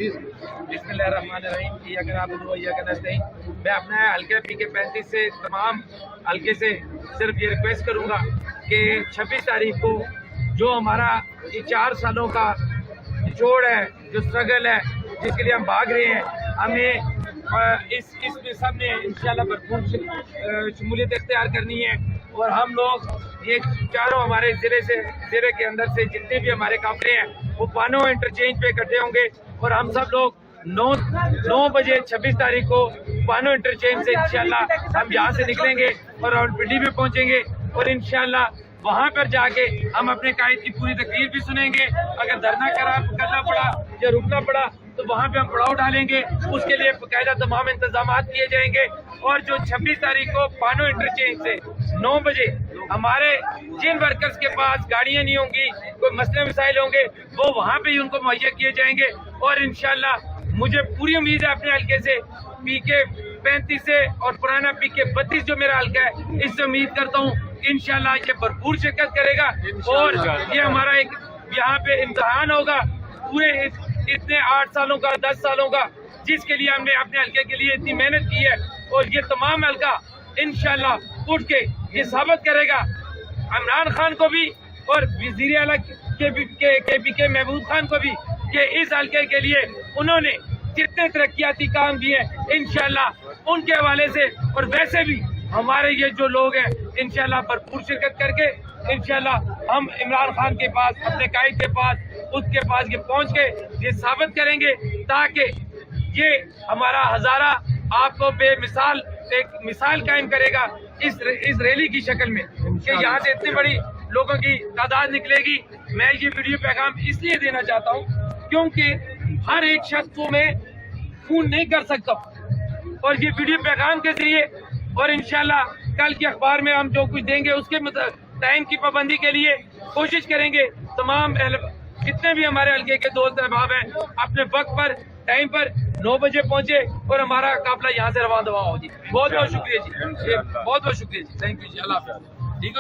बिस्मिल्लाहिर्रहमानिर्रहीम। मैं अपना हल्के पीके 35 से तमाम हल्के से सिर्फ ये रिक्वेस्ट करूंगा कि 26 तारीख को जो हमारा ये 4 सालों का जोड़ है, जो स्ट्रगल है, जिसके लिए हम भाग रहे हैं, हमें इसमें सब ने इंशाल्लाह भरपूर शमूलियत इख्तियार करनी है। और हम लोग ये चारों हमारे ज़िले के अंदर से जितने भी हमारे काफिले हैं वो पानो इंटरचेंज पे इकट्ठे होंगे और हम सब लोग 9 बजे 26 तारीख को पानो इंटरचेंज से इंशाल्लाह हम यहाँ से निकलेंगे और रावलपिंडी में पहुँचेंगे और इंशाल्लाह वहाँ पर जाके हम अपने कायद की पूरी तकरीर भी सुनेंगे। अगर धरना करना पड़ा या रुकना पड़ा तो वहाँ पे हम पड़ाव डालेंगे, उसके लिए बाकायदा तमाम इंतजाम किए जाएंगे। और जो 26 तारीख को पानो इंटरचेंज से 9 बजे हमारे जिन वर्कर्स के पास गाड़ियाँ नहीं होंगी, कोई मसले मसाइल होंगे, वो वहाँ पे ही उनको मुहैया किए जाएंगे। और इंशाल्लाह मुझे पूरी उम्मीद है अपने हल्के से पीके 35 से और पुराना पीके 32 जो मेरा हल्का है, इससे उम्मीद करता हूँ इंशाल्लाह ये भरपूर शिरकत करेगा और ये हमारा एक यहाँ पे इम्तिहान होगा पूरे इतने 8 सालों का, 10 सालों का, जिसके लिए हमने अपने हल्के के लिए इतनी मेहनत की है। और ये तमाम हल्का इंशाल्लाह उठ के ये साबित करेगा इमरान खान को भी और वज़ीर आला के महबूब खान को भी कि इस हल्के के लिए उन्होंने जितने तरक्याती काम किए इंशाल्लाह उनके हवाले से और वैसे भी हमारे ये जो लोग हैं इंशाल्लाह भरपूर शिरकत करके इंशाल्लाह हम इमरान खान के पास, अपने कायद के पास, उसके पास ये पहुंच के ये साबित करेंगे ताकि ये हमारा हजारा आपको बेमिसाल एक मिसाल कायम करेगा इस रैली की शक्ल में कि यहाँ से इतनी बड़ी लोगों की तादाद निकलेगी। मैं ये वीडियो पैगाम इसलिए देना चाहता हूँ क्योंकि हर एक शख्स को मैं खून नहीं कर सकता और ये वीडियो पैगाम के जरिए और इंशाल्लाह कल के अखबार में हम जो कुछ देंगे उसके टाइम की पाबंदी के लिए कोशिश करेंगे। तमाम जितने भी हमारे हल्के के दोस्त अहबाब हैं अपने वक्त पर टाइम पर 9 बजे पहुंचे और हमारा काफिला यहाँ से रवाना हो जी। बहुत बहुत शुक्रिया जी, बहुत बहुत शुक्रिया जी, थैंक यू जी, अल्लाह हाफ़िज़। ठीक है।